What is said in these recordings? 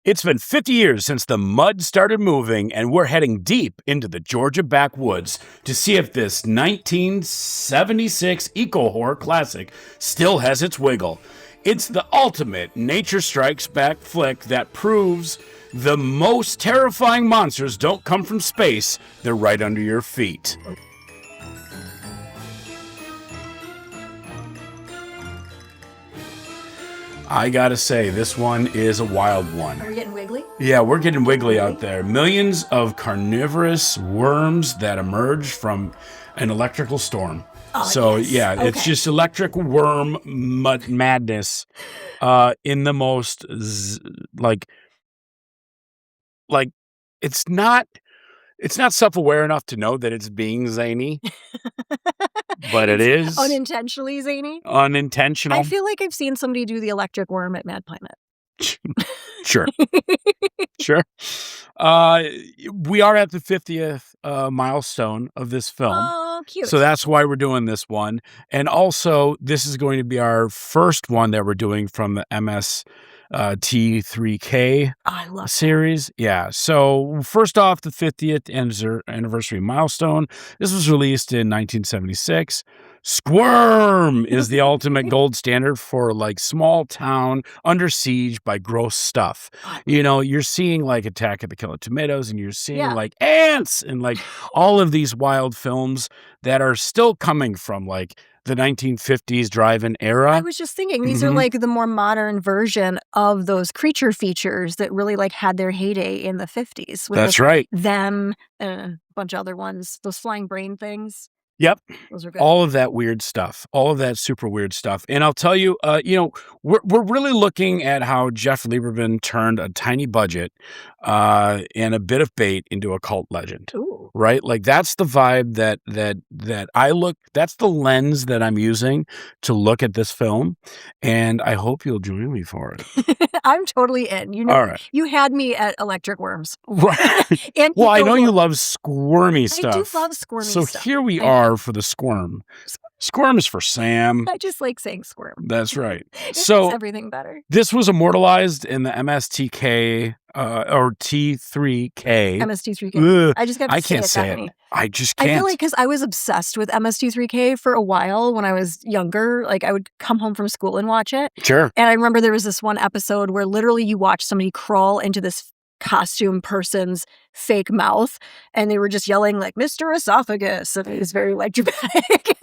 It's been 50 years since the mud started moving, and we're heading deep into the Georgia backwoods to see if this 1976 eco-horror classic still has its wiggle. It's the ultimate Nature Strikes Back flick that proves the most terrifying monsters don't come from space, they're right under your feet. I gotta say, this one is a wild one. Are we getting wiggly? Yeah, we're getting wiggly out there. Millions of carnivorous worms that emerge from an electrical storm. Oh, so, yes. yeah, Okay. It's just electric worm madness in the most, like, it's not self-aware enough to know that it's being zany, but it is. Unintentionally zany? Unintentional. I feel like I've seen somebody do the electric worm at Mad Planet. Sure. Sure. We are at the 50th milestone of this film. Oh, cute. So that's why we're doing this one. And also, this is going to be our first one that we're doing from the T3K I love series. Yeah. So first off, the 50th anniversary milestone. This was released in 1976. Squirm is the ultimate gold standard for like small town under siege by gross stuff. You know, you're seeing like Attack of the Killer Tomatoes, and you're seeing like ants and like all of these wild films that are still coming from like the 1950s drive-in era. I was just thinking, these are like the more modern version of those creature features that really like had their heyday in the 50s. With That's like, right. Them and a bunch of other ones. Those flying brain things. Yep. Those are good. All of that weird stuff. All of that super weird stuff. And I'll tell you, we're really looking at how Jeff Lieberman turned a tiny budget and a bit of bait into a cult legend. Ooh. Right? Like that's the vibe that I look, that's the lens that I'm using to look at this film. And I hope you'll join me for it. I'm totally in. You know, all right. You had me at electric worms. Right. And well, I know you love squirmy stuff. I do love squirmy stuff. So here we are for the squirm. Squirm is for Sam. I just like saying squirm. That's right. It So makes everything better. This was immortalized in the MSTK or T3K. MST3K. I just got to I can't say it. I just can't. I feel like because I was obsessed with MST3K for a while when I was younger. Like I would come home from school and watch it. Sure. And I remember there was this one episode where literally you watch somebody crawl into this costume person's fake mouth, and they were just yelling like Mr. Esophagus, and it was very like dramatic.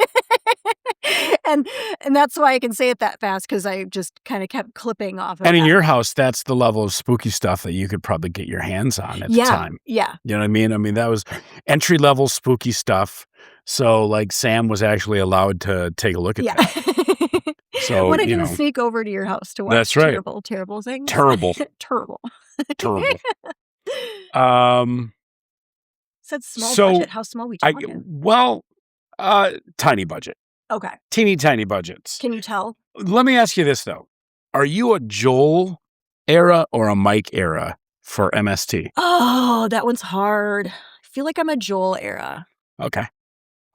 and that's why I can say it that fast, because I just kind of kept clipping off of and in that. your house, that's the level of spooky stuff that you could probably get your hands on at the time. Yeah. You know what I mean? I mean, that was entry level spooky stuff. So like Sam was actually allowed to take a look at that. So when I can sneak over to your house to watch that's right. terrible things. Terrible. Terrible. Said small budget. How small we talking? Tiny budget. Okay. Teeny tiny budgets. Can you tell? Let me ask you this though. Are you a Joel era or a Mike era for MST? Oh, that one's hard. I feel like I'm a Joel era. Okay.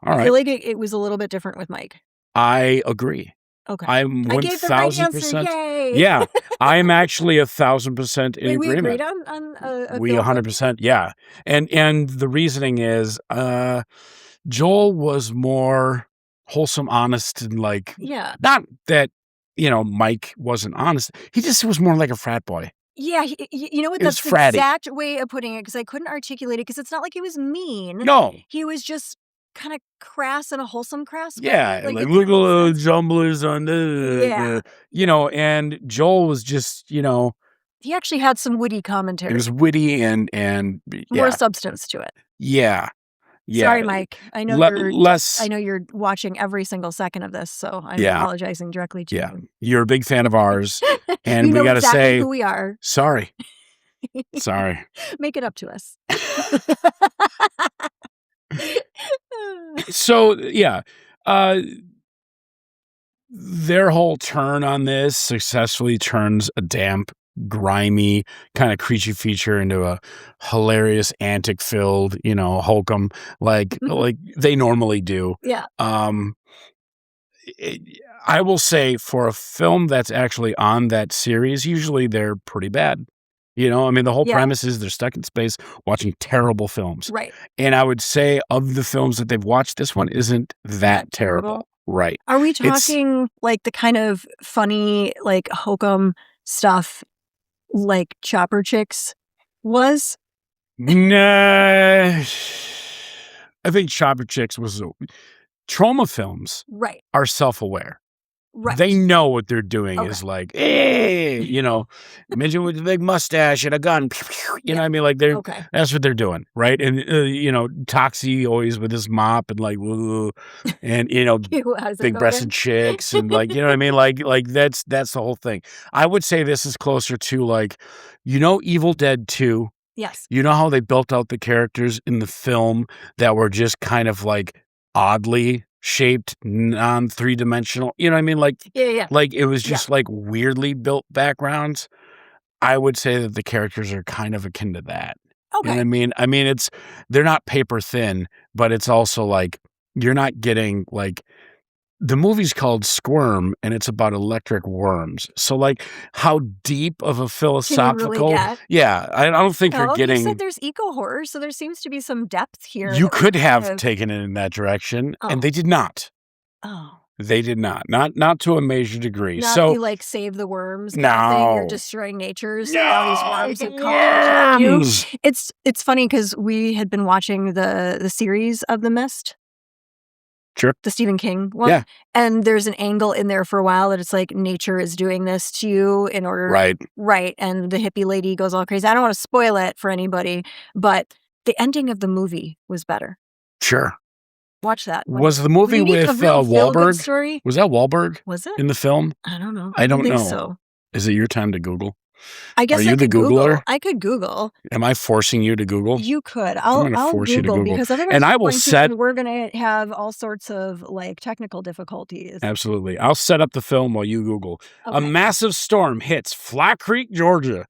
All right. I feel like it was a little bit different with Mike. I agree. Okay. I'm 1,000%. Yay. Yeah, I'm actually 1,000% in agreement. We agreed on a we 100%. Yeah, and the reasoning is, Joel was more wholesome, honest, and like, not that Mike wasn't honest. He just was more like a frat boy. Yeah, you know what? That's the exact way of putting it, because I couldn't articulate it, because it's not like he was mean. No, he was just kind of crass and a wholesome crass. Yeah, like look at the jumblers on and Joel was just, he actually had some witty commentary. It was witty and more substance to it. Yeah. Sorry, Mike. I know I know you're watching every single second of this, so I'm apologizing directly to you. You're a big fan of ours, and we got to say who we are. Sorry. Make it up to us. So their whole turn on this successfully turns a damp, grimy kind of creature feature into a hilarious antic filled hokum like they normally do. I will say, for a film that's actually on that series, usually they're pretty bad. You know, I mean, the whole Yeah. premise is they're stuck in space watching terrible films. Right. And I would say of the films that they've watched, this one isn't that terrible. Right. Are we It's talking like the kind of funny, like hokum stuff like Chopper Chicks was? nah. I think Chopper Chicks was trauma films Right. are self-aware. Right. They know what they're doing is Okay. like, you know, midget with a big mustache and a gun. You know what I mean? Like Okay. that's what they're doing, right? And you know, Toxie always with his mop and like, woo, and you know, How's that big go breasted again? chicks and like, you know what I mean? Like that's the whole thing. I would say this is closer to like, you know, Evil Dead 2. Yes. You know how they built out the characters in the film that were just kind of like oddly shaped, non-three-dimensional, you know what I mean? Yeah. Like it was just like weirdly built backgrounds. I would say that the characters are kind of akin to that. You know what I Okay. mean? I mean, they're not paper thin, but it's also like you're not getting like the movie's called Squirm and it's about electric worms. So like how deep of a Can you really philosophical get? Yeah, I don't think you're No, you getting said there's eco horror, so there seems to be some depth here. You that we could kind have of- taken it in that direction, Oh. and they did not. Oh. They did not. Not to a major degree. Not So the like save the worms kind of thing. You're No. destroying nature. So now these worms the have come to attack you. worms! It's funny because we had been watching the series of The Mist. Sure. The Stephen King one. Yeah. And there's an angle in there for a while that it's like nature is doing this to you in order. Right. Right. And the hippie lady goes all crazy. I don't want to spoil it for anybody, but the ending of the movie was better. Sure. Watch that. Was the movie We need a with real feel-good Wahlberg? story. Was that Wahlberg Was it? in the film? I don't know. I don't think know. so. Is it your time to Google? I guess Are I you the could Google. Googler? I could Google. Am I forcing you to Google? You could. gonna I'll force you to Google Google. because otherwise And I you're will going to- set- and we're going to have all sorts of like technical difficulties. Absolutely. I'll set up the film while you Google. A Okay. massive storm hits Flat Creek, Georgia,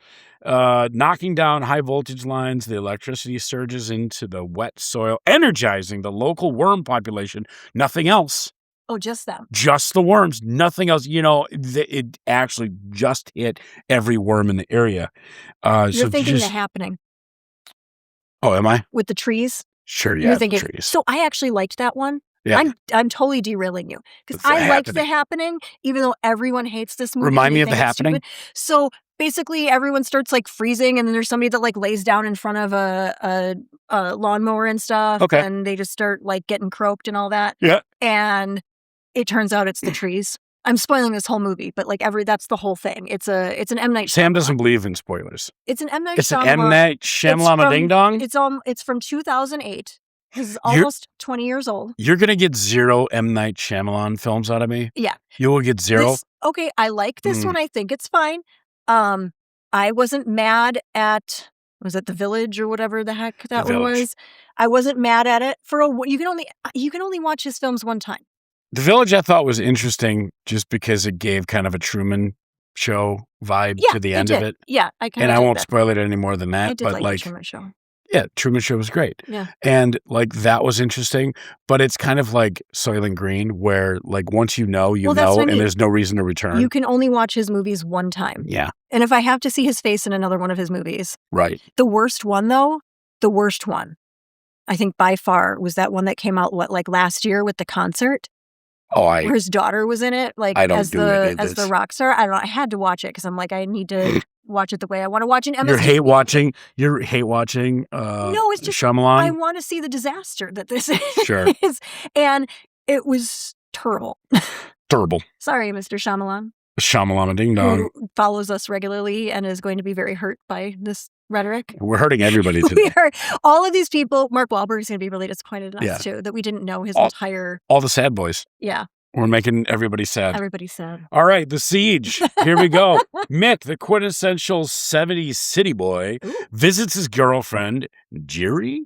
knocking down high voltage lines. The electricity surges into the wet soil, energizing the local worm population. Nothing else. Oh, just them. Just the worms. Nothing else. You know, it actually just hit every worm in the area. You're so thinking just, The Happening Oh, am I? with the trees. Sure, yeah. You're the thinking. trees. So I actually liked that one. Yeah. I'm totally derailing you because The I liked The Happening. Happening, even though everyone hates this movie. Remind and me they of The think it's Happening. stupid. So basically, everyone starts like freezing, and then there's somebody that like lays down in front of a lawnmower and stuff, Okay. and they just start like getting croaked and all that. Yeah. And it turns out it's the trees. I'm spoiling this whole movie, but like that's the whole thing. It's an M. Night Shyamalan. Sam doesn't believe in spoilers. It's an M. Night It's Shyamalan. an M. Night Shyamalan from- ding dong. It's from 2008. This is almost 20 years old. You're gonna get 0 M. Night Shyamalan films out of me. Yeah. You will get 0. Okay, I like this Mm. one. I think it's fine. I wasn't mad at was it The Village or whatever the heck that The one Village. was. I wasn't mad at it for you can only watch his films one time. The Village I thought was interesting just because it gave kind of a Truman Show vibe Yeah, to the end of it. Yeah, I kind And of. I won't spoil it any more than I that. did But like like, the Truman Show. yeah, Truman Show was great. Yeah. And like that was interesting. But it's kind of like Soylent Green, where like once you know, Well, that's what I and mean. there's no reason to return. You can only watch his movies one time. Yeah, And if I have to see his face in another one of his movies, right. the worst one, I think by far was that one that came out like last year with the concert. Oh, Where his daughter was in it, like I don't as do any of the this. rock star. I don't know. I had to watch it because I'm like, I need to watch it the way I want to watch an You're MST. hate watching. You're hate watching. No, it's just Shyamalan. I want to see the disaster that this Sure. is, and it was terrible. Terrible. Sorry, Mr. Shyamalan, Shyamalan ding dong. who follows us regularly and is going to be very hurt by this rhetoric. We're hurting everybody today. We are all of these people. Mark Wahlberg is going to be really disappointed in us Yeah. too that we didn't know his All- entire. All the sad boys. Yeah, We're making everybody sad. everybody's sad. All right, The Siege. Here we go. Mick, the quintessential 70s city boy, Ooh. visits his girlfriend, Jerry,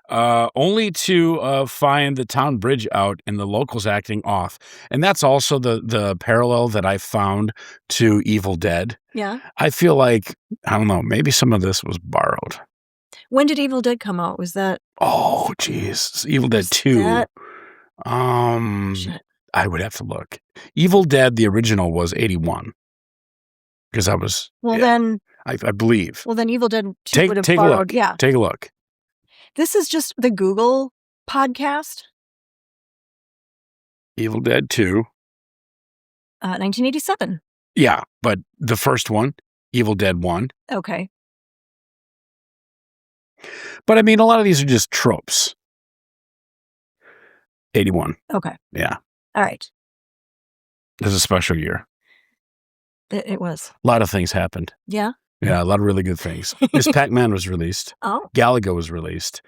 only to find the town bridge out and the locals acting off. And that's also the parallel that I found to Evil Dead. Yeah. I feel like, I don't know, maybe some of this was borrowed. When did Evil Dead come out? Was that Oh, geez. Evil Dead 2. that- Shit. I would have to look. Evil Dead, the original, was 81. Because I was... Well, yeah. then I believe. Well, then Evil Dead 2 would have Take a borrowed. look. Yeah. Take a look. This is just the Google podcast. Evil Dead 2. 1987. Yeah, but the first one, Evil Dead 1. Okay. But I mean, a lot of these are just tropes. 81. Okay. Yeah. All right. It was a special year. It was. A lot of things happened. Yeah? Yeah, a lot of really good things. Miss Pac-Man was released. Oh. Galaga was released.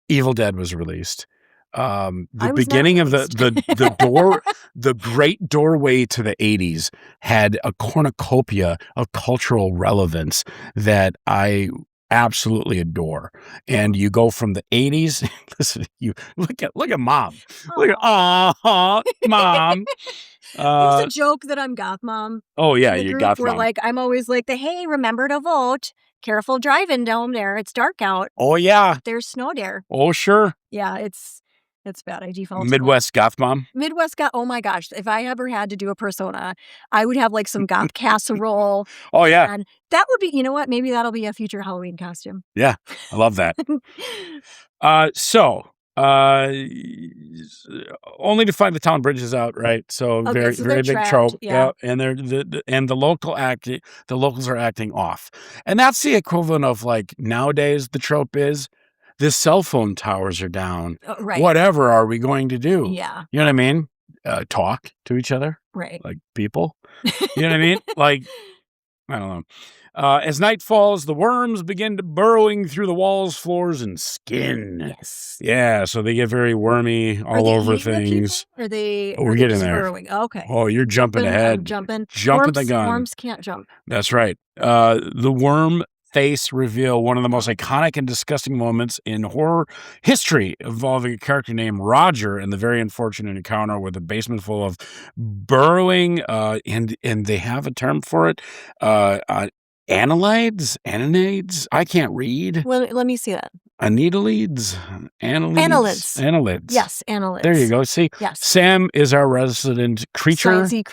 Evil Dead was released. The beginning of the door, the great doorway to the 80s had a cornucopia of cultural relevance that I absolutely adore. And you go from the 80s, listen, you look at mom. Look at mom. There's a joke that I'm goth mom. Oh yeah, in the you group goth where, mom. like, I'm always like, hey, remember to vote. Careful driving down there. It's dark out. Oh yeah. There's snow there. Oh sure. Yeah, it's bad. I default. Midwest goth mom. Midwest goth. Oh my gosh. If I ever had to do a persona, I would have like some goth casserole. Oh yeah. And that would be, you know what? Maybe that'll be a future Halloween costume. Yeah. I love that. Only to find the town bridge is out, right? So Okay, very big trapped, trope. yeah. And they're the locals are acting off. And that's the equivalent of, like, nowadays the trope is the cell phone towers are down. Right. Whatever are we going to do? Yeah. You know what I mean? Talk to each other. Right. Like people. You know what I mean? Like, I don't know. As night falls, the worms begin to burrowing through the walls, floors, and skin. Yes. Yeah, so they get very wormy all over things. Are they? We're getting there. Burrowing? Okay. Oh, you're jumping ahead. Jumping the gun. Worms can't jump. That's right. The worm face reveal, one of the most iconic and disgusting moments in horror history, involving a character named Roger and the very unfortunate encounter with a basement full of burrowing, and they have a term for it, annelids, I can't read. Well, let me see that. Annelids. Yes, annelids. There you go. See, yes. Sam is our resident Sciencey,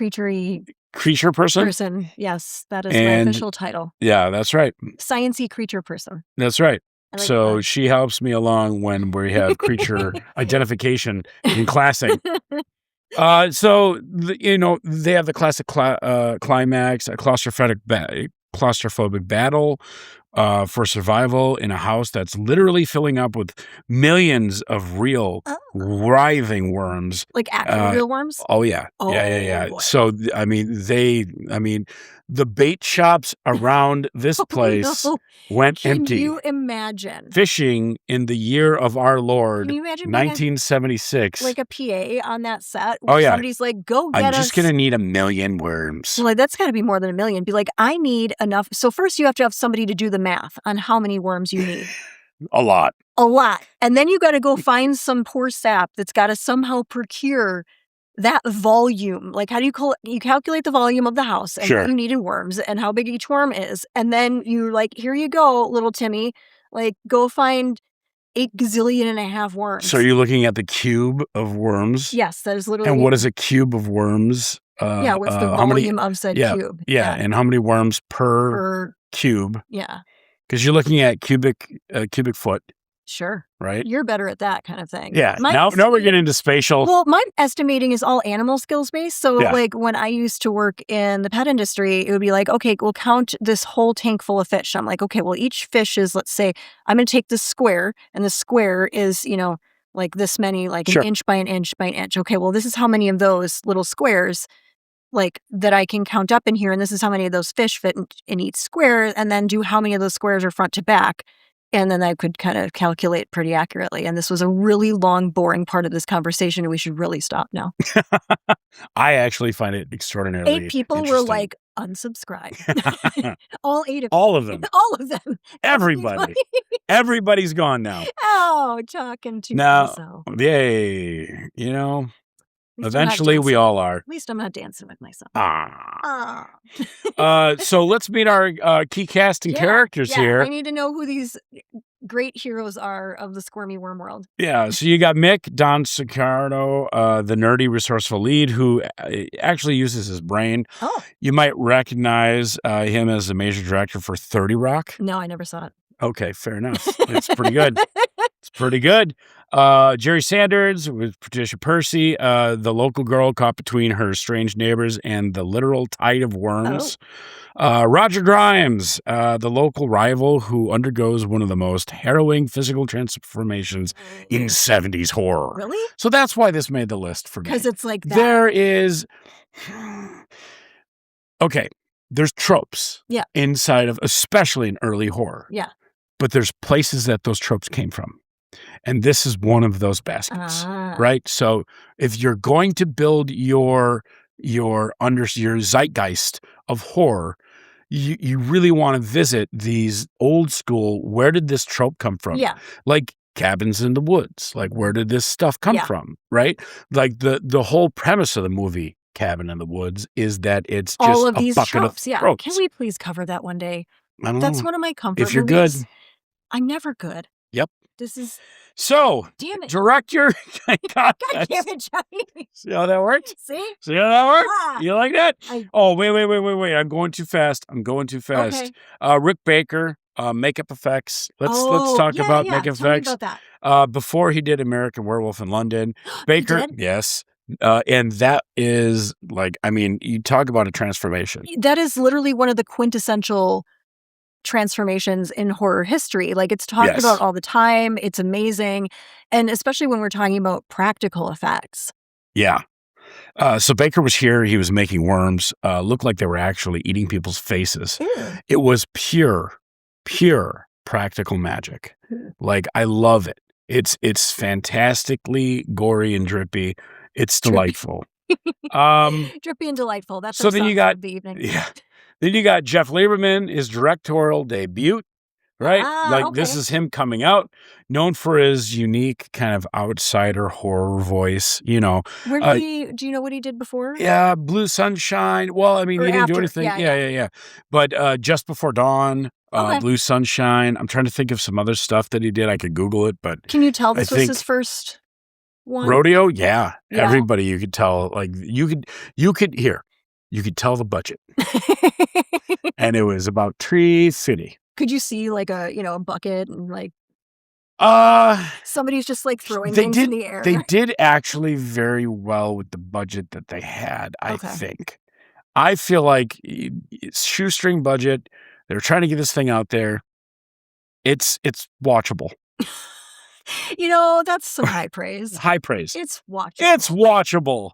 creature person. Yes, that is my official title. Yeah, that's right. Sciencey creature person. That's right. Like so that. She helps me along when we have creature identification in classing. So they have the classic climax, a claustrophobic battle for survival in a house that's literally filling up with millions of real writhing worms. Like actual real worms? Oh yeah. Oh, yeah. Boy. So the bait shops around this place went empty. Can you imagine? Fishing in the year of our Lord, Can you imagine 1976. Like a PA on that set? Oh yeah. Somebody's like, go get I'm just going to need 1 million worms. So like, that's got to be more than 1 million. Be like, I need enough. So first you have to have somebody to do the math on how many worms you need. A lot. And then you got to go find some poor sap that's got to somehow procure that volume. Like, how do you calculate the volume of the house and what you need in worms and how big each worm is. And then you're like, here you go, little Timmy, like go find 8 gazillion and a half worms. So you're looking at the cube of worms? Yes, that is literally. And what is a cube of worms? What's the volume of said cube? Yeah, and how many worms per cube? Yeah. Because you're looking at cubic foot. Sure. Right? You're better at that kind of thing. Yeah. Now we're getting into spatial. Well, my estimating is all animal skills based. So like when I used to work in the pet industry, it would be like, okay, we'll count this whole tank full of fish. I'm like, okay, well, each fish is, let's say, I'm going to take this square, and the square is, like this many, like an inch by an inch by an inch. Okay, well, this is how many of those little squares like that I can count up in here. And this is how many of those fish fit in each square, and then do how many of those squares are front to back. And then I could kind of calculate pretty accurately. And this was a really long, boring part of this conversation, and we should really stop now. I actually find it extraordinarily 8 people were like, unsubscribe. All 8 of them. All of them. All of them. Everybody. Everybody's gone now. Oh, talking to myself. Yay. Eventually we all are. At least I'm not dancing with myself. So let's meet our key casting characters here. I need to know who these great heroes are of the squirmy worm world. Yeah, so you got Mick, Don Ciccardo, the nerdy, resourceful lead who actually uses his brain. Oh. You might recognize him as the major director for 30 Rock. No, I never saw it. Okay, fair enough. It's pretty good. It's pretty good. Jerry Sanders with Patricia Percy, the local girl caught between her strange neighbors and the literal tide of worms. Roger Grimes, the local rival who undergoes one of the most harrowing physical transformations in 70s horror. Really? So that's why this made the list for me. Because it's like that. There is... Okay, there's tropes inside of, especially in early horror. Yeah. But there's places that those tropes came from. And this is one of those baskets, right? So if you're going to build your zeitgeist of horror, you really want to visit these old school, where did this trope come from? Yeah. Like Cabins in the Woods. Like, where did this stuff come from, right? Like the whole premise of the movie Cabin in the Woods is that it's just all of these bucket tropes. of tropes. Can we please cover that one day? I don't That's know. one of my comfort If you're movies. good. I'm never good. Yep. This is... So, damn it. Direct your... God damn it, Johnny. See how that worked? See? See how that worked? Ah. You like that? Oh, wait. I'm going too fast. Okay. Rick Baker, makeup effects. Let's talk about makeup Tell me effects. about that. Before he did American Werewolf in London, Baker... He did? Yes. And that is like, I mean, you talk about a transformation. That is literally one of the quintessential transformations in horror history. Like, it's talked about all the time. It's amazing. And especially when we're talking about practical effects. Yeah. So Baker was here. He was making worms. Looked like they were actually eating people's faces. Ew. It was pure practical magic. Like, I love it. It's fantastically gory and drippy. It's delightful. Drippy and delightful. That's so then you got the evening. Yeah. Then you got Jeff Lieberman, his directorial debut, right? This is him coming out, known for his unique kind of outsider horror voice, you know. Where did do you know what he did before? Yeah, Blue Sunshine. Well, I mean, he didn't do anything. Yeah. But Just Before Dawn, Blue Sunshine. I'm trying to think of some other stuff that he did. I could Google it, but can you tell this was his first one? Rodeo? Yeah. Everybody, you could tell, like, you could tell the budget. And it was about Tree City. Could you see like a bucket and like somebody's just like throwing things in the air? They did actually very well with the budget that they had, I think. I feel like it's shoestring budget. They're trying to get this thing out there. It's watchable. That's some high praise. High praise. It's watchable. It's watchable.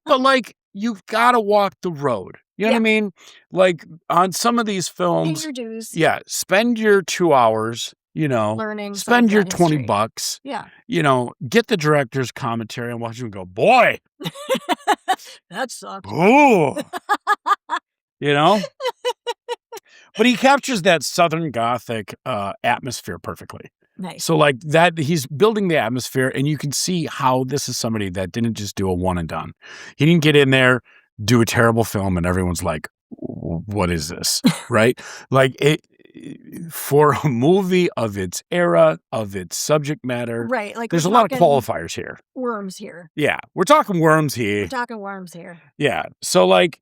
But like, you've got to walk the road. You know what I mean? Like, on some of these films, pay your dues. Yeah, spend your 2 hours, learning. Spend your $20. Yeah. Get the director's commentary and watch him go, boy, that sucks. Ooh. But he captures that Southern Gothic atmosphere perfectly. Nice. So like that, he's building the atmosphere, and you can see how this is somebody that didn't just do a one and done. He didn't get in there, do a terrible film, and everyone's like, what is this? Right? Like, for a movie of its era, of its subject matter, right? Like, there's a lot of qualifiers here. Worms here. Yeah, we're talking worms here. We're talking worms here. Yeah. So like,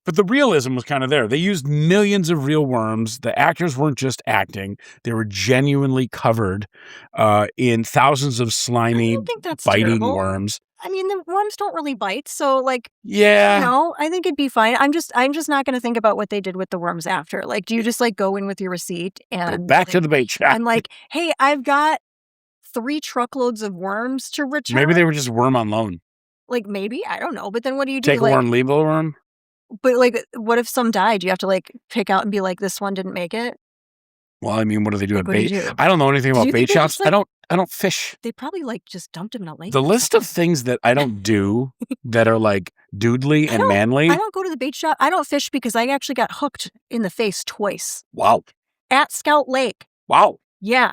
but the realism was kind of there. They used millions of real worms. The actors weren't just acting. They were genuinely covered in thousands of slimy, I don't think that's biting terrible. worms. I mean, the worms don't really bite, so like, yeah, I think it'd be fine. I'm just not going to think about what they did with the worms after. Like, do you just like go in with your receipt and back to the bait shop? I'm like, hey, I've got 3 truckloads of worms to return. Maybe they were just worm on loan. Like, maybe, I don't know. But then what do you do? Take a worm, leave a worm. But like, what if some died? Do you have to like pick out and be like, this one didn't make it? Well, I mean, what do they do Like, at what do bait? you do? I don't know anything about bait shops. Like, I don't fish. They probably like just dumped him in a lake. The list of things that I don't do that are like doodly and manly. I don't go to the bait shop. I don't fish because I actually got hooked in the face twice. Wow. At Scout Lake. Wow. Yeah.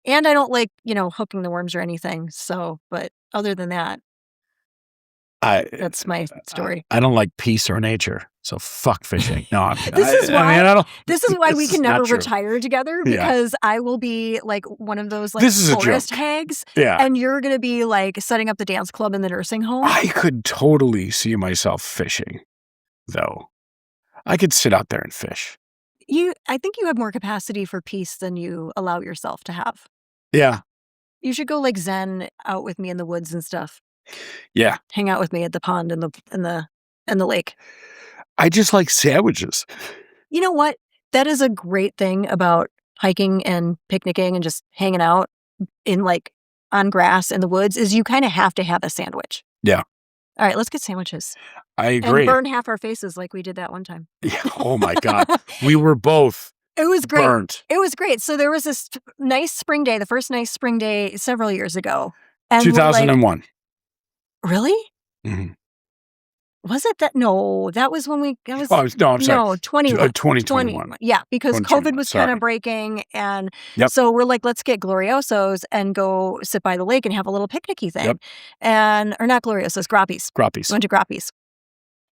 And I don't like, hooking the worms or anything. So, but other than that. That's my story. I don't like peace or nature, so fuck fishing. No, This is why we this can is never not true. retire together, Yeah. because I will be like one of those like This is a forest joke. hags, Yeah. and you're gonna be like setting up the dance club in the nursing home. I could totally see myself fishing, though. I could sit out there and fish. I think you have more capacity for peace than you allow yourself to have. Yeah. You should go like zen out with me in the woods and stuff. Yeah. Hang out with me at the pond and the lake. I just like sandwiches. You know what? That is a great thing about hiking and picnicking and just hanging out in like on grass in the woods is you kind of have to have a sandwich. Yeah. All right, let's get sandwiches. I agree. And burn half our faces like we did that one time. Yeah. Oh my God. We were both It was great. burnt. It was great. So there was this nice spring day, the first nice spring day several years ago. And 2001. Really? Mm-hmm. Was it that? No, that was when that was. No, I'm sorry. No, 2021. 2021. Yeah, because 2021, COVID was sorry. kind of breaking. And Yep. so we're like, let's get Gloriosos and go sit by the lake and have a little picnicky thing. Yep. Or not Gloriosos, Grappies. Grappies. We went to Grappies.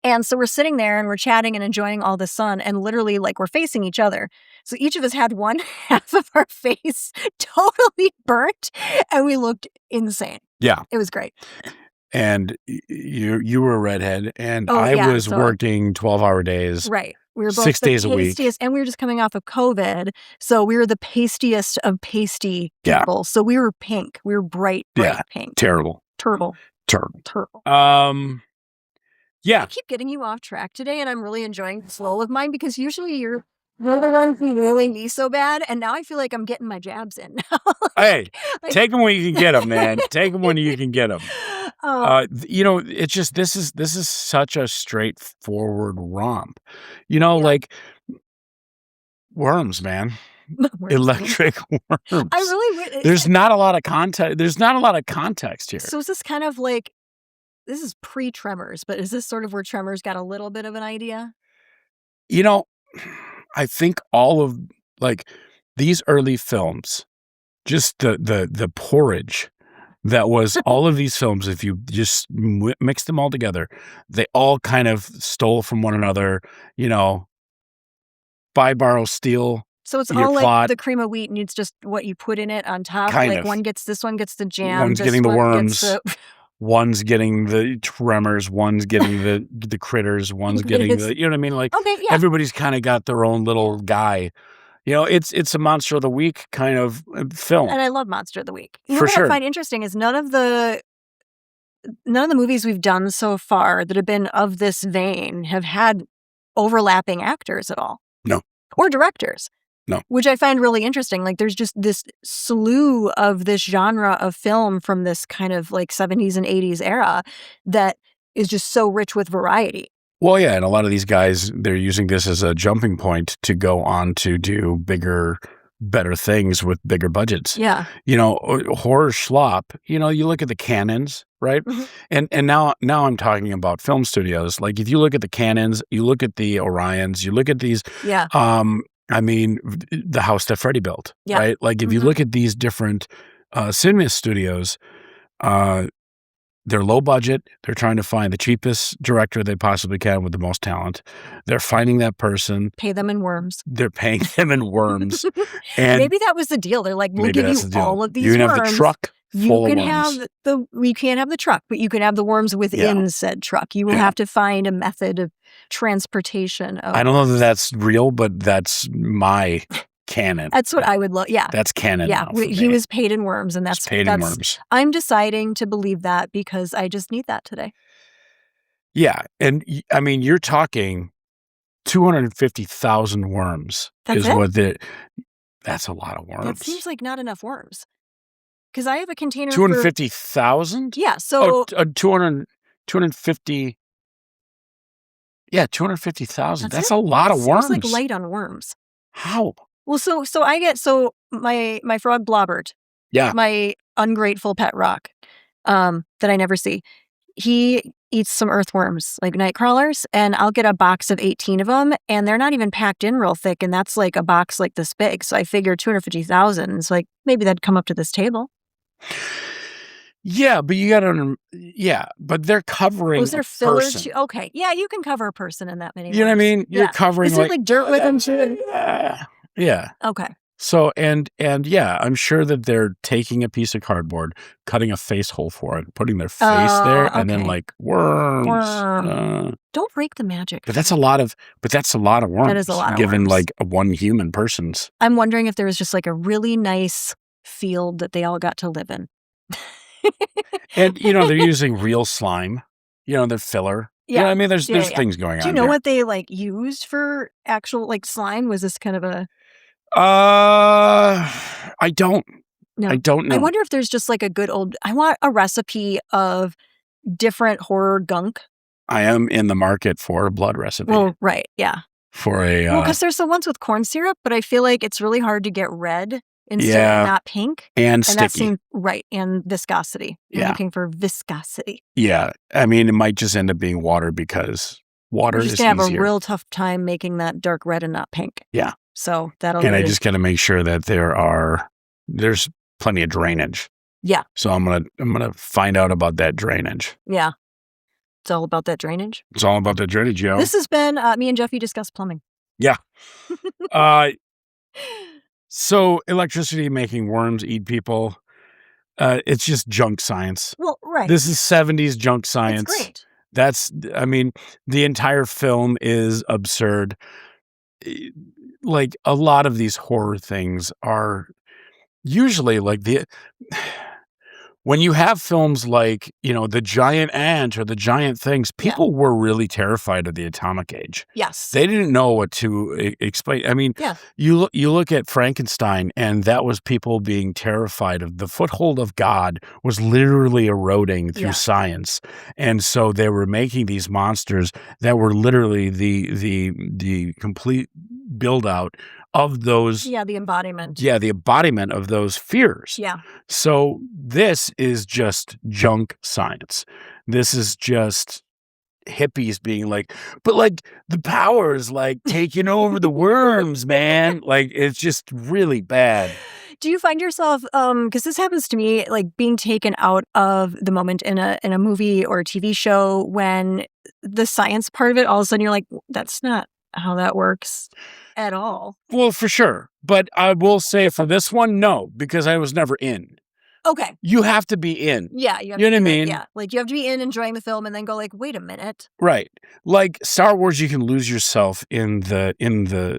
And so we're sitting there and we're chatting and enjoying all the sun, and literally like we're facing each other. So each of us had one half of our face totally burnt, and we looked insane. Yeah. It was great. And you were a redhead, and Oh, I yeah, was working 12-hour days. Right. We were both 6 the days a week. pastiest, and we were just coming off of COVID. So we were the pastiest of pasty Yeah. people. So we were pink. We were bright Yeah. pink. Terrible. Turtle. Yeah. I keep getting you off track today, and I'm really enjoying the flow of mine because usually you're the one who really me so bad, and now I feel like I'm getting my jabs in now. Hey, take them when you can get them, man. Take them when you can get them. It's just this is such a straightforward romp. Like worms, man. Electric worms. I really. There's not a lot of context. There's not a lot of context here. So is this kind of like, this is pre-Tremors, but is this sort of where Tremors got a little bit of an idea? I think all of like these early films, just the porridge that was all of these films, if you just mix them all together, they all kind of stole from one another, buy, borrow, steal. So it's your all plot. like the cream of wheat needs just what you put in it on top. Kind like of. this one gets the jam. One's this getting the one worms. gets One's getting the tremors. One's getting the critters. One's getting the, you know what I mean? Like okay, yeah. everybody's kind of got their own little guy. It's a Monster of the Week kind of film. And I love Monster of the Week. For what sure. I find interesting is none of the movies we've done so far that have been of this vein have had overlapping actors at all. No. Or directors. No. Which I find really interesting. Like there's just this slew of this genre of film from this kind of like 70s and 80s era that is just so rich with variety. Well, yeah, and a lot of these guys, they're using this as a jumping point to go on to do bigger, better things with bigger budgets. Yeah. Horror schlop, you look at the canons, right? Mm-hmm. And now I'm talking about film studios. Like if you look at the canons, you look at the Orions, you look at these, yeah. The house that Freddie built, yeah. right? Like if you look at these different cinema studios, they're low budget. They're trying to find the cheapest director they possibly can with the most talent. They're finding that person. Pay them in worms. They're paying them in worms. And maybe that was the deal. They're like, we'll give you all of these worms. You can have the truck full of worms. You can't have the truck, but you can have the worms within said truck. You will have to find a method of transportation. I don't know that that's real, but that's my canon. That's what I would love. Yeah. That's canon. Yeah. He was paid in worms, and that's paid in worms. I'm deciding to believe that because I just need that today. Yeah. And I mean, you're talking 250,000 worms. That's a lot of worms. That seems like not enough worms. Because I have a container 250,000? Yeah. So 250. Yeah, 250,000. That's a lot of worms. Seems like light on worms. How? Well, so I get my frog Blobbert. Yeah. My ungrateful pet rock, that I never see. He eats some earthworms, like night crawlers, and I'll get a box of 18 of them, and they're not even packed in real thick, and that's like a box like this big. So I figure 250,000 is like maybe that'd come up to this table. Yeah, but you gotta, but they're covering Was there a filler person. too? Okay, yeah, you can cover a person in that many You know what I words. mean? You're Yeah. covering Is there like dirt with them too? Yeah. Okay. So and yeah, I'm sure that they're taking a piece of cardboard, cutting a face hole for it, putting their face there, and then Okay. like worms. Don't break the magic. But that's a lot of worms. That is a lot of given worms. like one human person's. I'm wondering if there was just like a really nice field that they all got to live in. And they're using real slime. The filler. Yeah. I mean, there's Yeah. things going on. Do you know here. what they like used for actual like slime? Was this kind of a I don't. no? I don't know. I wonder if there's just like a good old. I want a recipe of different horror gunk. I am in the market for a blood recipe. Well, right, yeah. For a Well, because there's the ones with corn syrup, but I feel like it's really hard to get red instead of not pink. And sticky. That seemed right, and viscosity. I'm Yeah. looking for viscosity. Yeah. I mean, it might just end up being water because water is You're just gonna have easier. a real tough time making that dark red and not pink. Yeah. So that'll. And I just got to make sure that there's plenty of drainage. Yeah. So I'm gonna find out about that drainage. Yeah. It's all about that drainage. It's all about the drainage, yo. This has been me and Jeffy discuss plumbing. Yeah. So electricity making worms eat people. It's just junk science. Well, right. This is 70s junk science. It's great. I mean, the entire film is absurd. Like a lot of these horror things are usually like when you have films like, the giant ant or the giant things, people were really terrified of the atomic age. Yes. They didn't know what to explain. I mean, you look at Frankenstein, and that was people being terrified of the foothold of God was literally eroding through science. And so they were making these monsters that were literally the complete build out of those. Yeah, the embodiment. Yeah, the embodiment of those fears. Yeah. So this is just junk science. This is just hippies being like, but like the power is like taking over the worms, man. Like it's just really bad. Do you find yourself, because this happens to me, like being taken out of the moment in a movie or a TV show when the science part of it, all of a sudden you're like, that's not how that works at all. Well, for sure. But I will say for this one, no, because I was never in. Okay. You have to be in. Yeah. You know what I mean? Yeah. Like you have to be in enjoying the film and then go like, wait a minute. Right. Like Star Wars, you can lose yourself in the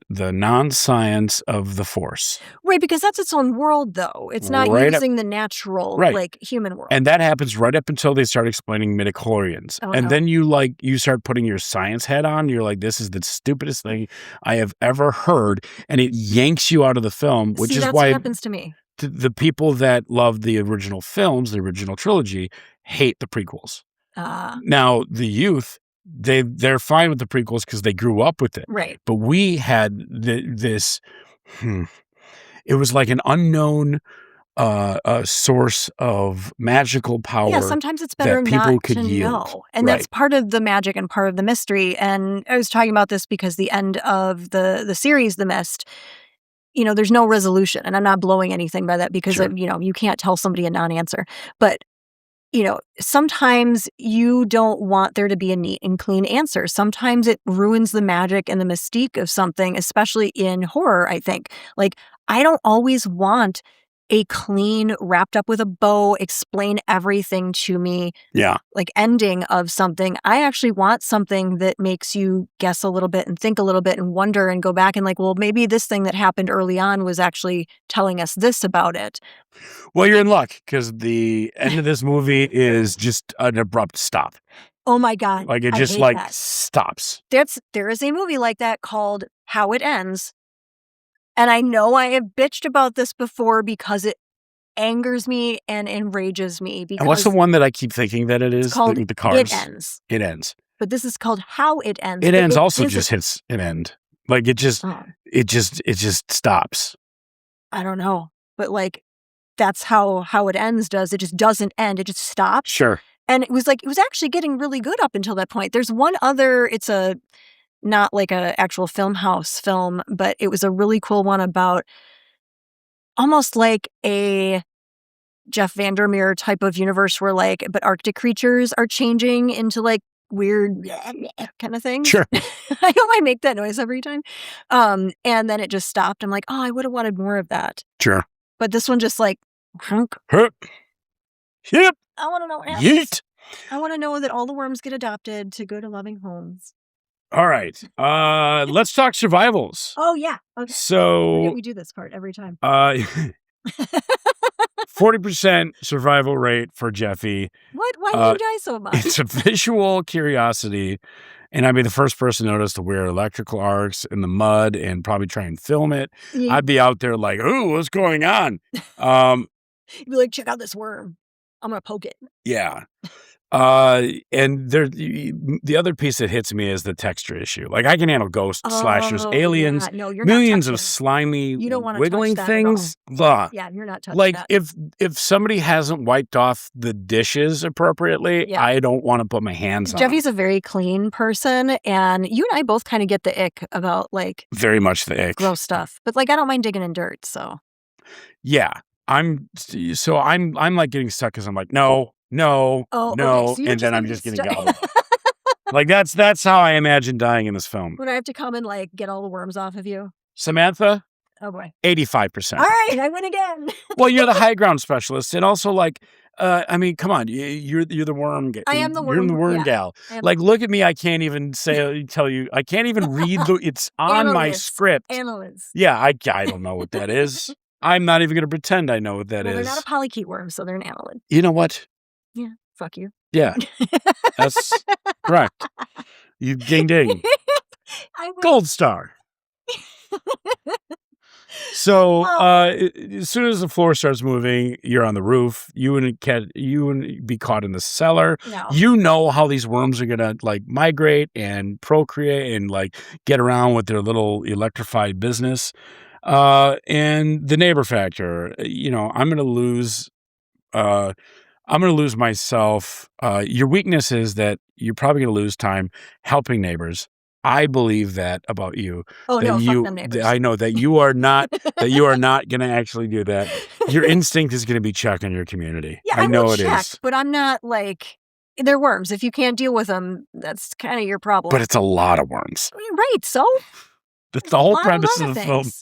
non-science of the Force. Right, because that's its own world though. It's not using the natural like human world. And that happens right up until they start explaining midichlorians. And then you start putting your science hat on. You're like, this is the stupidest thing I have ever heard. And it yanks you out of the film, which is that's why what happens to me. The people that love the original films, the original trilogy, hate the prequels. Now, the youth, they're fine with the prequels because they grew up with it. Right. But we had this, it was like an unknown source of magical power. Yeah, sometimes it's better that people not could to yield. know. And that's part of the magic and part of the mystery. And I was talking about this because the end of the series, The Mist, there's no resolution. And I'm not blowing anything by that because, you can't tell somebody a non-answer. But, sometimes you don't want there to be a neat and clean answer. Sometimes it ruins the magic and the mystique of something, especially in horror, I think. Like, I don't always want a clean, wrapped up with a bow, explain everything to me, like ending of something. I actually want something that makes you guess a little bit and think a little bit and wonder and go back and like, well, maybe this thing that happened early on was actually telling us this about it. Well, you're in luck because the end of this movie is just an abrupt stop. Oh my God. Like it just stops. There is a movie like that called How It Ends. And I know I have bitched about this before because it angers me and enrages me. Because and what's the one that I keep thinking that it is? It's called the cars. It Ends. It Ends. But this is called How It Ends. It Ends also just hits an end. Like it just stops. I don't know. But like that's how It Ends does. It just doesn't end. It just stops. Sure. And it was actually getting really good up until that point. There's one other, it's not like a actual film house film, but it was a really cool one about almost like a Jeff Vandermeer type of universe where like, but Arctic creatures are changing into like weird kind of things. Sure. I know I make that noise every time. And then it just stopped. I'm like, oh, I would have wanted more of that. Sure. But this one just like, hunk. Hup. Yep. I want to know what happens. Yeet. I want to know that all the worms get adopted to go to loving homes. All right. Let's talk survivals. Oh, yeah. Okay. So we do this part every time. 40% survival rate for Jeffy. What? Why do you die so much? It's a visual curiosity. And I'd be the first person to notice to wear electrical arcs in the mud and probably try and film it. Yeah. I'd be out there like, ooh, what's going on? You'd be like, check out this worm. I'm going to poke it. Yeah. And there, the other piece that hits me is the texture issue. Like I can handle ghosts, slashers, aliens, yeah. No, you're millions not of slimy, you don't want wiggling touch that at things. all. Blah. Yeah, you're not touching Like that. if somebody hasn't wiped off the dishes appropriately, Yeah. I don't want to put my hands on. Jeffy's a very clean person, and you and I both kind of get the ick about like Very much the ick. gross stuff. But like I don't mind digging in dirt, so Yeah. I'm like getting stuck because I'm like, no, okay, so you're and then I'm gonna just get getting stuck. gobbled up. Like that's how I imagine dying in this film. When I have to come and like get all the worms off of you. Samantha, Oh boy. 85%. All right, I win again. Well, you're the high ground specialist, and also like, I mean, come on, you're the worm. I am the You're the worm, worm yeah. gal. Like, look at me. I can't even tell you. I can't even read it's on my Analyst. script. Annelids. Yeah, I don't know what that is. I'm not even going to pretend I know what that Well, is. they're not a polychaete worm, so they're an annelid. You know what? Yeah, fuck you. Yeah, that's correct. You ding ding. I win. Gold star. So as soon as the floor starts moving, you're on the roof. You wouldn't be caught in the cellar. No. You know how these worms are gonna like migrate and procreate and like get around with their little electrified business. And the neighbor factor. You know, I'm gonna lose myself. Your weakness is that you're probably gonna lose time helping neighbors. I believe that about you. Oh that no, you, fuck them neighbors. I know that you are not going to actually do that. Your instinct is going to be check on your community. Yeah, I know will it check, is. but I'm not like they're worms. If you can't deal with them, that's kind of your problem. But it's a lot of worms. Right, so That's the whole lot premise of of the film. things.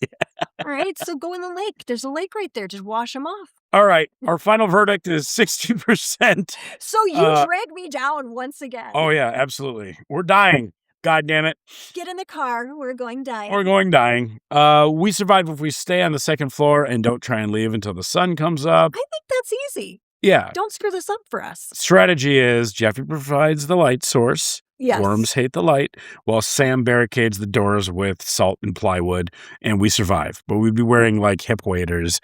All right, so go in the lake. There's a lake right there. Just wash them off. All right. Our final verdict is 60%. So you drag me down once again. Oh, yeah, absolutely. We're dying. God damn it. Get in the car. We're going dying. We're going dying. We survive if we stay on the second floor and don't try and leave until the sun comes up. I think that's easy. Yeah. Don't screw this up for us. Strategy is Jeffy provides the light source. Yes. Worms hate the light, while Sam barricades the doors with salt and plywood, and we survive. But we'd be wearing like hip waders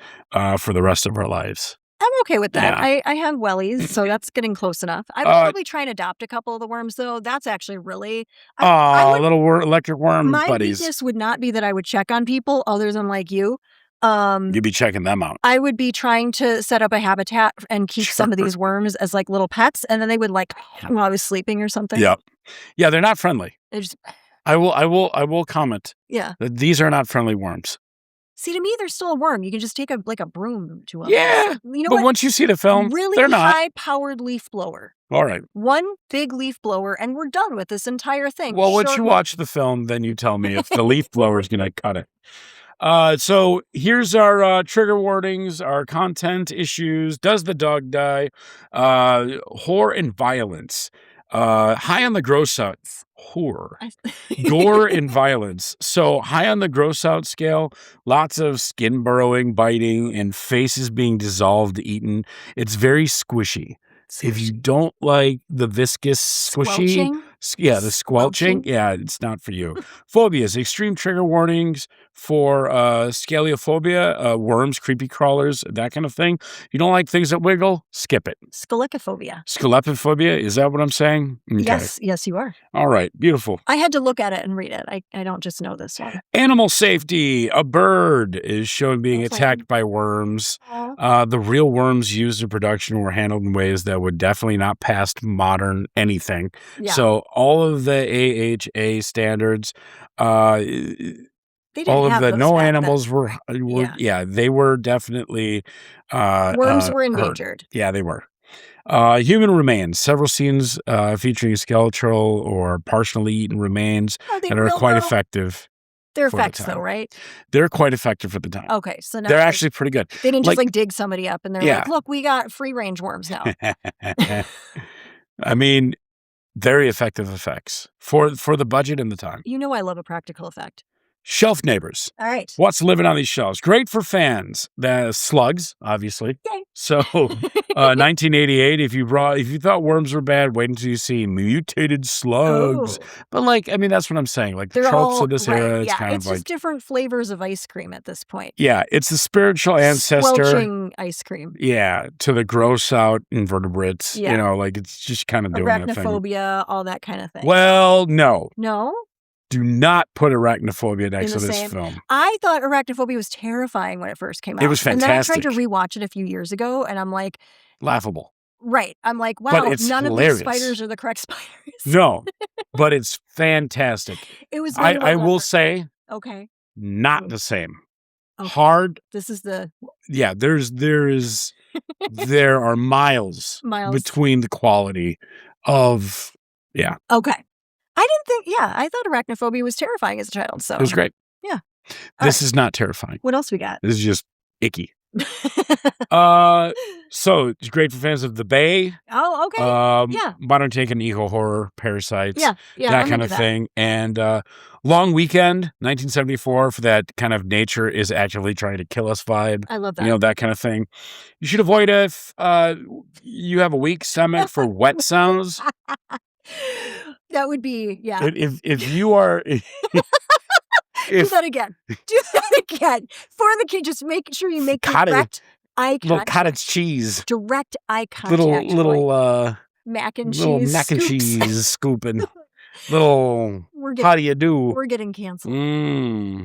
for the rest of our lives. I'm okay with that. Yeah. I have wellies, so that's getting close enough. I would probably try and adopt a couple of the worms, though. That's actually really... little electric worm my buddies. My weakness would not be that I would check on people other than like you. You'd be checking them out. I would be trying to set up a habitat and keep some of these worms as like little pets, and then they would like while I was sleeping or something. Yep. Yeah, they're not friendly. Just, I will comment. Yeah. That these are not friendly worms. See, to me, they're still a worm. You can just take a broom to them. Yeah. You know but what? once you see the film, really they're not. high-powered leaf blower. All right. One big leaf blower, and we're done with this entire thing. Well, once you watch the film, then you tell me if the leaf blower is going to cut it. So here's our trigger warnings, our content issues. Does the dog die? Horror and violence. High on the gross out. Horror. Gore and violence. So high on the gross out scale, lots of skin burrowing, biting, and faces being dissolved, eaten. It's very squishy. If you don't like the viscous, squishy, the squelching, it's not for you. Phobias, extreme trigger warnings for scaleophobia, worms, creepy crawlers, that kind of thing. You don't like things that wiggle? Skip it. Scalecophobia. Scalepophobia, is that what I'm saying? Okay. Yes, you are. All right, beautiful. I had to look at it and read it. I don't just know this one. Animal safety. A bird is shown being attacked by worms. The real worms used in production were handled in ways that would definitely not pass modern anything. Yeah. So all of the AHA standards, They didn't all of have the those no back animals then. were they were definitely Worms were hurt. endangered. Yeah, they were. Human remains. Several scenes featuring skeletal or partially eaten remains Are they that are real, quite though? effective They're for the effects, though, time. right? They're quite effective for the time. Okay, so now They're actually pretty good. they didn't just like dig somebody up and they're Yeah. like, "Look, we got free range worms now." I mean, very effective effects for the budget and the time. You know I love a practical effect. Shelf neighbors. All right. What's living on these shelves? Great for fans. The slugs, obviously. Yay. So, 1988. If you thought worms were bad, wait until you see mutated slugs. Oh. But like, I mean, that's what I'm saying. Like the They're tropes all of this right, era, it's yeah, kind it's of just like different flavors of ice cream at this point. yeah, it's the spiritual ancestor. Squelching ice cream. Yeah, to the gross out invertebrates. Yeah. You know, like it's just kind of doing that thing. Arachnophobia, all that kind of thing. Well, no. No? Do not put arachnophobia next In to the this same- film. I thought arachnophobia was terrifying when it first came out. It was And then I tried fantastic. to rewatch it a few years ago, and I'm like, Laughable. right. I'm like, But wow, it's none hilarious. of these spiders are the correct spiders. No, but it's fantastic. It was very I well will done. say, Okay. not the same. Okay. Hard. This is the Yeah, there are miles between the quality of Okay. I didn't think, I thought arachnophobia was terrifying as a child, so. it was great. Yeah. This is not terrifying. What else we got? This is just icky. So it's great for fans of The Bay. Oh, okay. Yeah. Modern take on eco horror, parasites, Yeah, that I'm kind into of that. thing. And Long Weekend, 1974, for that kind of nature is actively trying to kill us vibe. I love that. You know, that kind of thing. You should avoid it if you have a weak stomach for wet sounds. That would be, yeah. If you are Do that again. Do that again. For the kid, just make sure you make direct eye contact. little cottage cheese, Direct eye contact. little mac and little cheese. mac and scoops. cheese scooping, little how do you do? We're getting canceled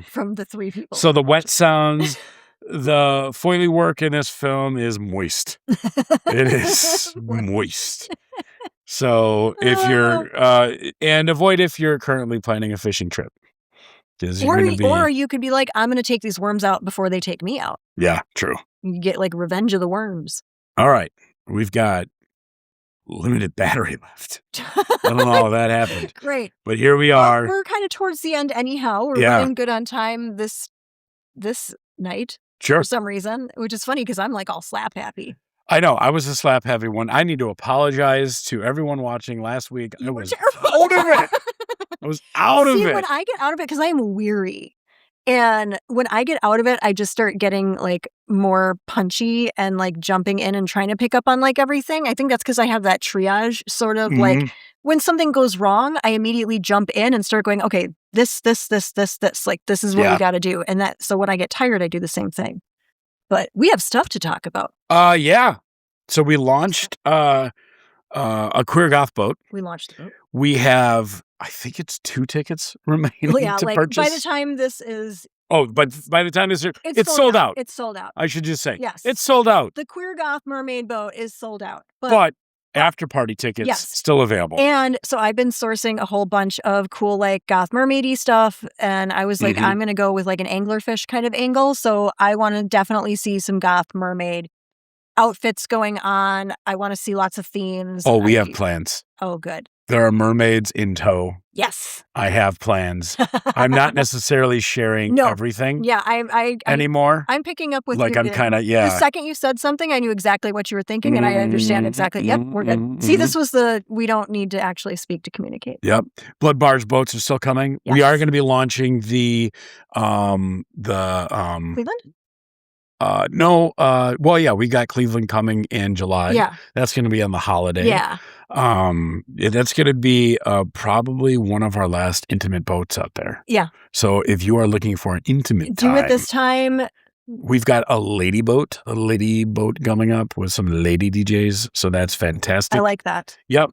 from the three people. So the wet sounds, the foily work in this film is moist. It is moist. So if you're and avoid if you're currently planning a fishing trip. Or you could be like, I'm going to take these worms out before they take me out. Yeah, true. You get like Revenge of the Worms. All right. We've got limited battery left. I don't know how that happened. Great. But here we are. We're kind of towards the end anyhow. We're running good on time this night Sure. for some reason, which is funny because I'm like all slap happy. I know. I was a slap heavy one. I need to apologize to everyone watching last week. I was terrible. out of it. I was out of it. When I get out of it, because I am weary. And when I get out of it, I just start getting like more punchy and like jumping in and trying to pick up on like everything. I think that's because I have that triage sort of like when something goes wrong, I immediately jump in and start going, okay, this. Like, this is what we got to do. And so when I get tired, I do the same thing. But we have stuff to talk about. Yeah. So we launched a queer goth boat. We launched the boat. We have, I think it's 2 tickets remaining to purchase. By the time this is... Oh, but by the time this is... It's sold out. It's sold out. I should just say. Yes. It's sold out. The queer goth mermaid boat is sold out. But after party tickets still available. And so I've been sourcing a whole bunch of cool like goth mermaidy stuff. And I was like, I'm going to go with like an anglerfish kind of angle. So I want to definitely see some goth mermaid outfits going on. I want to see lots of themes. Oh, we have plans. Oh, good. There are mermaids in tow. Yes. I have plans. I'm not necessarily sharing everything. Yeah, I anymore. I'm picking up with like you. I'm kind of The second you said something, I knew exactly what you were thinking, and I understand exactly. Yep, we're good. See, this was we don't need to actually speak to communicate. Yep. Blood Barge boats are still coming. Yes. We are going to be launching the Cleveland? No, well, yeah, we got Cleveland coming in July. Yeah. That's going to be on the holiday. Yeah. That's going to be probably one of our last intimate boats out there. Yeah. So if you are looking for an intimate time. Do it this time. We've got a lady boat coming up with some lady DJs. So that's fantastic. I like that. Yep.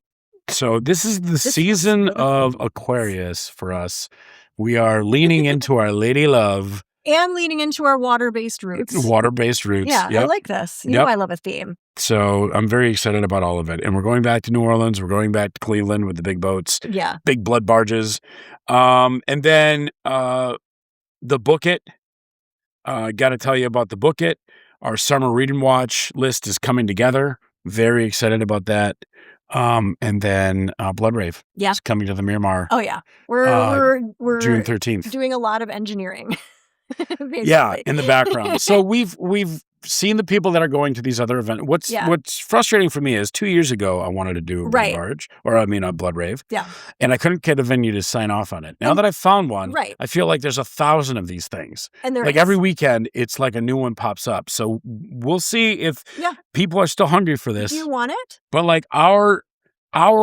So this is the season of Aquarius for us. We are leaning into our lady love. And leaning into our water-based roots. Yeah, I like this. You know I love a theme. So I'm very excited about all of it. And we're going back to New Orleans. We're going back to Cleveland with the big boats. Yeah. Big blood barges. And then the Book It. Got to tell you about the Book It. Our summer reading watch list is coming together. Very excited about that. And then Blood Rave. Yeah. It's coming to the Miramar. Oh yeah. We're June 13th. doing a lot of engineering. Yeah, in the background. So we've seen the people that are going to these other events. What's frustrating for me is 2 years ago I wanted to do a barge, or I mean a Blood Rave. Yeah. And I couldn't get a venue to sign off on it. Now that I've found one, Right. I feel like there's 1,000 of these things. And like every weekend, it's like a new one pops up. So we'll see if people are still hungry for this. Do you want it? But like our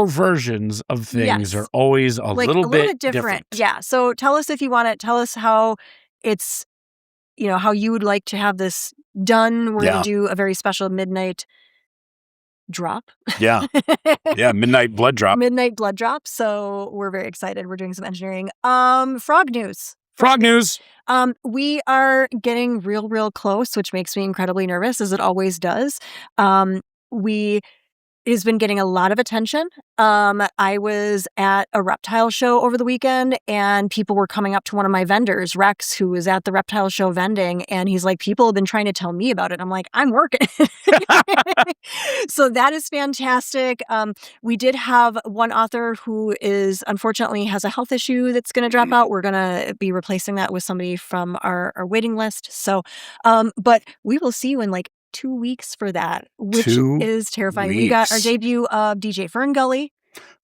versions of things are always a little bit different. Yeah. So tell us if you want it. Tell us how it's, how you would like to have this done. We're going to do a very special midnight drop. Yeah. Yeah. Midnight blood drop. Midnight blood drop. So we're very excited. We're doing some engineering. Frog news. Frog news. We are getting real close, which makes me incredibly nervous, as it always does. It has been getting a lot of attention. I was at a reptile show over the weekend, and people were coming up to one of my vendors, Rex, who was at the reptile show vending, and he's like, people have been trying to tell me about it. I'm like, I'm working. So that is fantastic. We did have one author who unfortunately has a health issue that's going to drop out. We're going to be replacing that with somebody from our waiting list. So, but we will see you in 2 weeks for that, which is terrifying. We got our debut of DJ Fern Gully.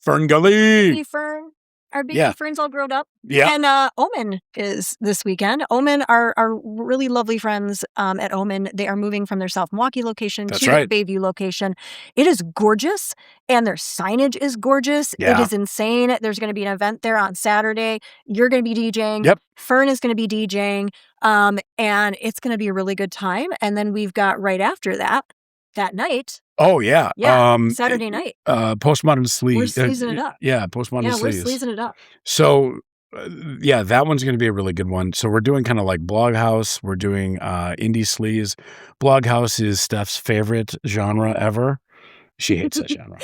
Fern Gully. Baby Fern. Our baby Fern's all grown up. Yeah. And Omen is this weekend. Omen are really lovely friends at Omen. They are moving from their South Milwaukee location to the Bayview location. It is gorgeous, and their signage is gorgeous. Yeah. It is insane. There's going to be an event there on Saturday. You're going to be DJing. Yep. Fern is going to be DJing. And it's going to be a really good time. And then we've got right after that night. Oh, yeah. Yeah, Saturday night. Postmodern Sleaze. We're sleazing it up. Yeah, Postmodern Sleaze. Yeah, we're sleazing it up. So, that one's going to be a really good one. So we're doing kind of like Bloghouse. We're doing indie sleaze. Bloghouse is Steph's favorite genre ever. She hates that genre.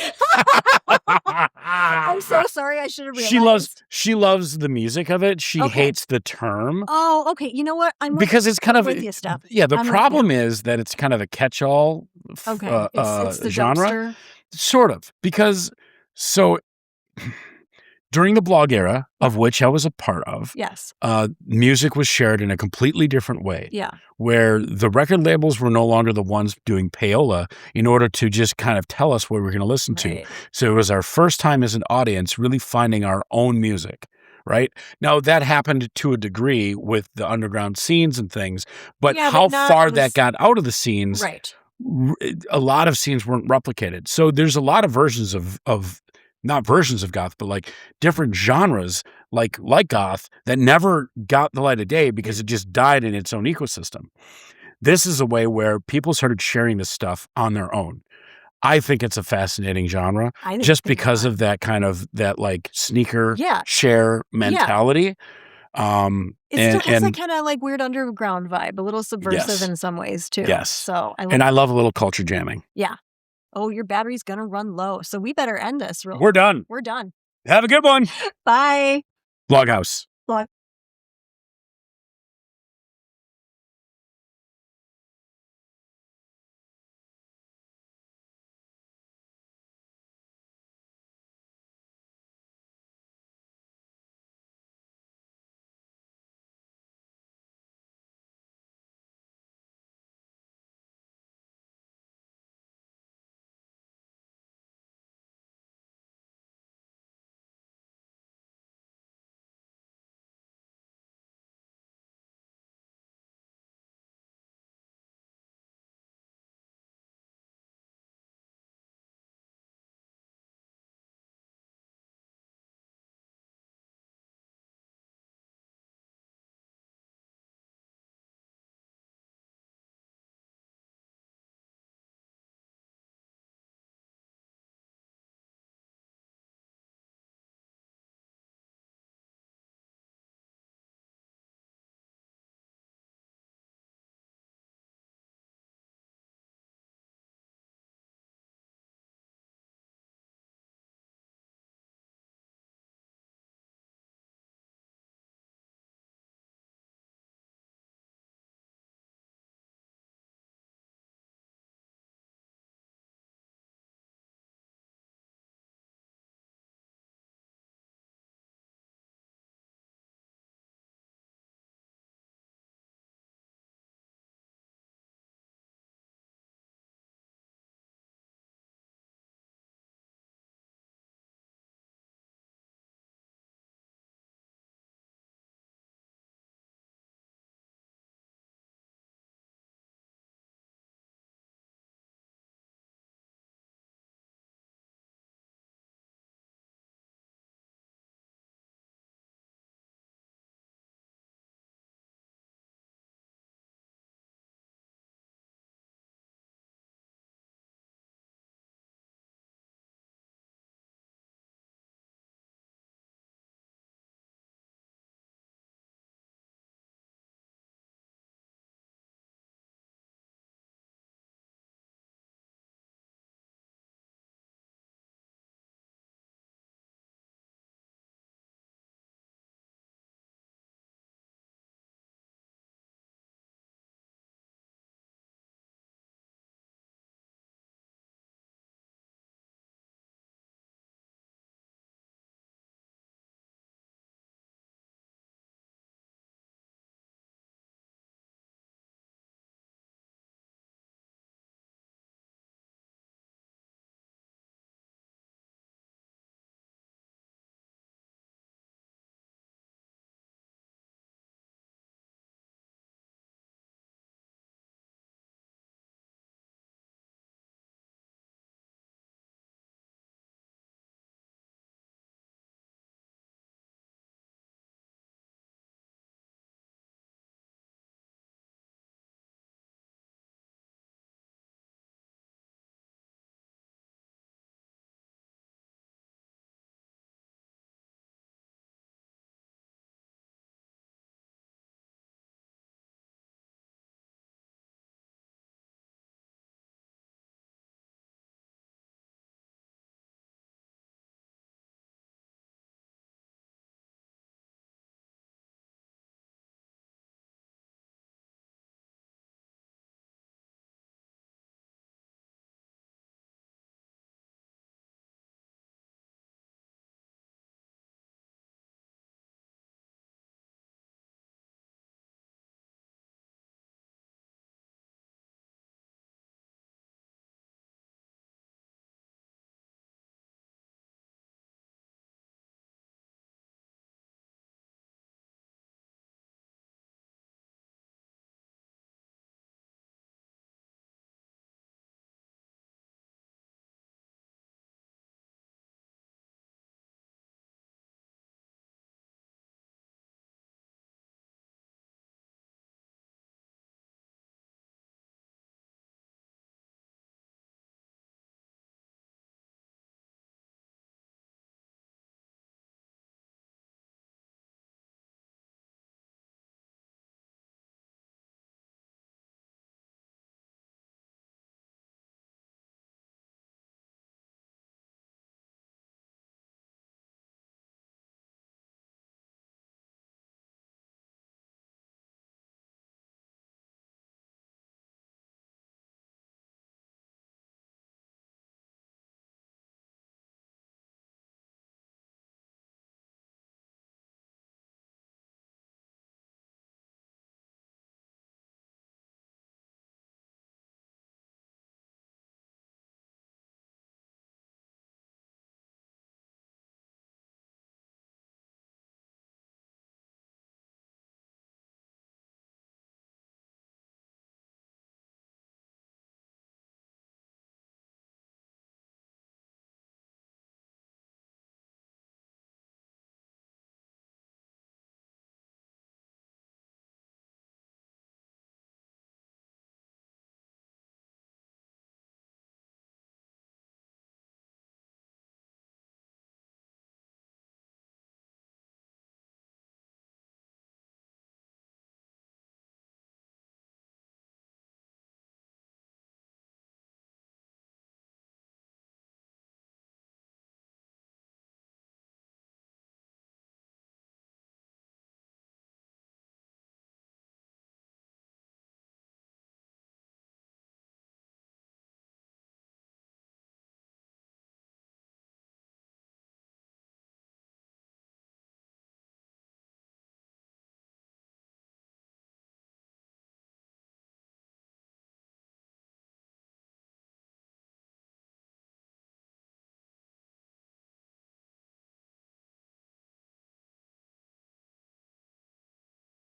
I'm so sorry. I should have realized. She loves the music of it. She hates the term. Oh, okay. You know what? Because it's kind of with you, Steph. Yeah. The problem is that it's kind of a catch-all it's the genre, dumpster. Sort of. Because during the blog era, of which I was a part of, yes, music was shared in a completely different way. Yeah. Where the record labels were no longer the ones doing payola in order to just kind of tell us what we're going to listen to. So it was our first time as an audience really finding our own music, right? Now, that happened to a degree with the underground scenes and things, but how far that got out of the scenes, a lot of scenes weren't replicated. So there's a lot of versions of not versions of goth, but like different genres like goth that never got the light of day because it just died in its own ecosystem. This is a way where people started sharing this stuff on their own. I think it's a fascinating genre just because of that kind of that sneaker share mentality. It's like kind of like weird underground vibe, a little subversive in some ways too. Yes. So I love a little culture jamming. Yeah. Oh, your battery's going to run low. So we better end this. We're done. We're done. Have a good one. Bye. Bloghouse.